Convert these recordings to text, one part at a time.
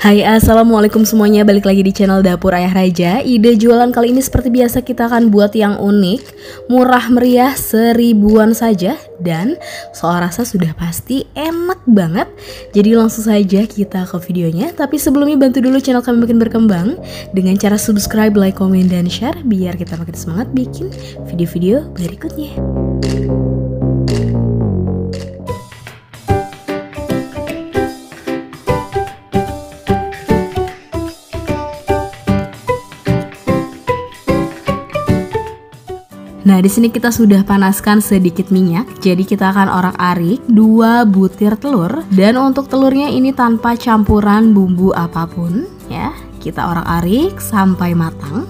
Hai, assalamualaikum semuanya, balik lagi di channel Dapur Ayah Raja. Ide jualan kali ini seperti biasa kita akan buat yang unik, murah meriah, seribuan saja, dan soal rasa sudah pasti enak banget. Jadi langsung saja kita ke videonya. Tapi sebelumnya bantu dulu channel kami makin berkembang dengan cara subscribe, like, komen, dan share biar kita makin semangat bikin video-video berikutnya. Nah, di sini kita sudah panaskan sedikit minyak. Jadi kita akan orak-arik 2 butir telur, dan untuk telurnya ini tanpa campuran bumbu apapun ya. Kita orak-arik sampai matang.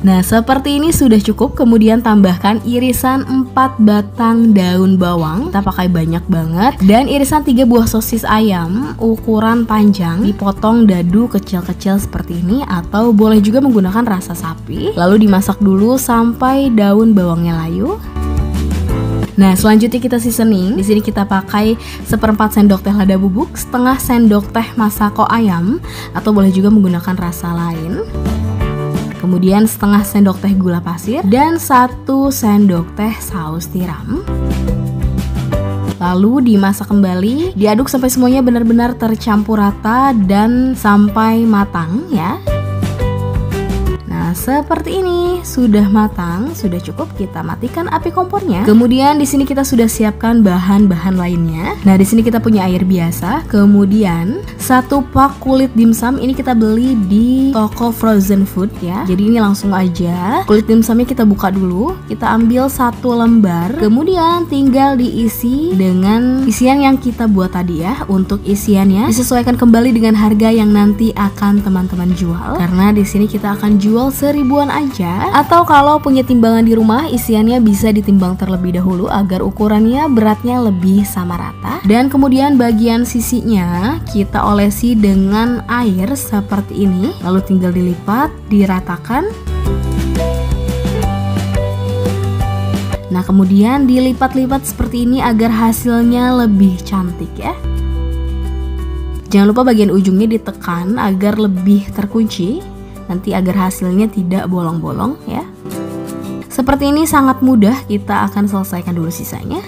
Nah, seperti ini sudah cukup. Kemudian tambahkan irisan 4 batang daun bawang. Kita pakai banyak banget. Dan irisan 3 buah sosis ayam ukuran panjang, dipotong dadu kecil-kecil seperti ini, atau boleh juga menggunakan rasa sapi. Lalu dimasak dulu sampai daun bawangnya layu. Nah, selanjutnya kita seasoning. Di sini kita pakai 1/4 sendok teh lada bubuk, setengah sendok teh masako ayam, atau boleh juga menggunakan rasa lain. Kemudian setengah sendok teh gula pasir dan 1 sendok teh saus tiram. Lalu dimasak kembali, diaduk sampai semuanya benar-benar tercampur rata dan sampai matang ya. Nah, seperti ini sudah matang, sudah cukup. Kita matikan api kompornya. Kemudian di sini kita sudah siapkan bahan-bahan lainnya. Nah, di sini kita punya air biasa. Kemudian 1 pak kulit dimsum, ini kita beli di toko frozen food ya. Jadi ini langsung aja kulit dimsumnya kita buka dulu. Kita ambil 1 lembar. Kemudian tinggal diisi dengan isian yang kita buat tadi ya. Untuk isiannya disesuaikan kembali dengan harga yang nanti akan teman-teman jual. Karena di sini kita akan jual seribuan aja, atau kalau punya timbangan di rumah, isiannya bisa ditimbang terlebih dahulu agar ukurannya beratnya lebih sama rata. Dan kemudian bagian sisinya kita olesi dengan air seperti ini, lalu tinggal dilipat, diratakan. Nah, kemudian dilipat-lipat seperti ini agar hasilnya lebih cantik ya. Jangan lupa bagian ujungnya ditekan agar lebih terkunci, nanti agar hasilnya tidak bolong-bolong ya. Seperti ini sangat mudah, kita akan selesaikan dulu sisanya.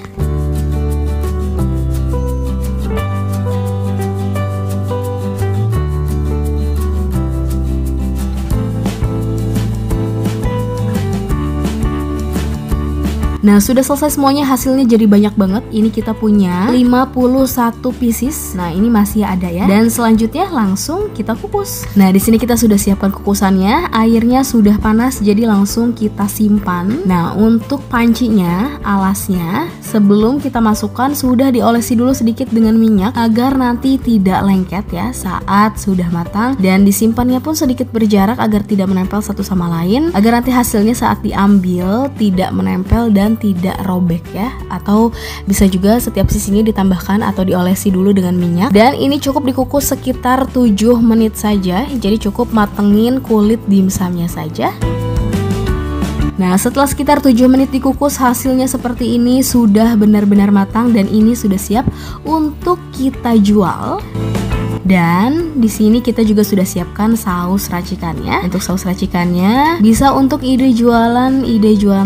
Nah, sudah selesai semuanya, hasilnya jadi banyak banget. Ini kita punya 51 pieces. Nah, ini masih ada ya. Dan selanjutnya langsung kita kukus. Nah, di sini kita sudah siapkan kukusannya. Airnya sudah panas, jadi langsung kita simpan. Nah, untuk pancinya, alasnya, sebelum kita masukkan sudah diolesi dulu sedikit dengan minyak agar nanti tidak lengket ya saat sudah matang. Dan disimpannya pun sedikit berjarak agar tidak menempel satu sama lain, agar nanti hasilnya saat diambil tidak menempel dan tidak robek ya. Atau bisa juga setiap sisinya ditambahkan atau diolesi dulu dengan minyak. Dan ini cukup dikukus sekitar 7 menit saja. Jadi cukup matengin kulit dimsumnya saja. Nah, setelah sekitar 7 menit dikukus, hasilnya seperti ini, sudah benar-benar matang dan ini sudah siap untuk kita jual. Dan di sini kita juga sudah siapkan saus racikannya. Untuk saus racikannya bisa untuk ide jualan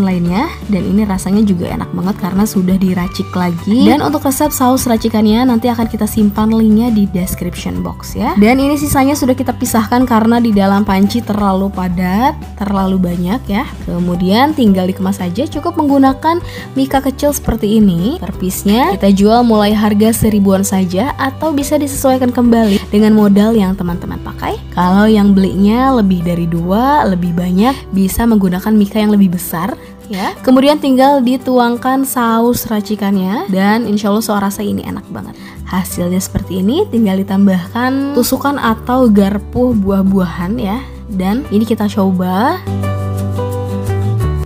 lainnya, dan ini rasanya juga enak banget karena sudah diracik lagi. Dan untuk resep saus racikannya nanti akan kita simpan linknya di description box ya. Dan ini sisanya sudah kita pisahkan karena di dalam panci terlalu padat, terlalu banyak ya. Kemudian tinggal dikemas saja, cukup menggunakan mika kecil seperti ini. Per piece-nya kita jual mulai harga seribuan saja, atau bisa disesuaikan kembali dengan modal yang teman-teman pakai. Kalau yang belinya lebih dari 2, lebih banyak, bisa menggunakan mika yang lebih besar ya. Kemudian tinggal dituangkan saus racikannya, dan insya Allah soal rasa ini enak banget. Hasilnya seperti ini, tinggal ditambahkan tusukan atau garpu buah-buahan ya. Dan ini kita coba.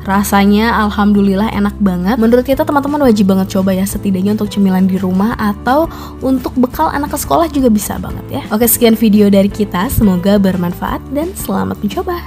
Rasanya alhamdulillah enak banget. Menurut kita teman-teman wajib banget coba ya, setidaknya untuk cemilan di rumah atau untuk bekal anak ke sekolah juga bisa banget ya. Oke, sekian video dari kita, semoga bermanfaat dan selamat mencoba.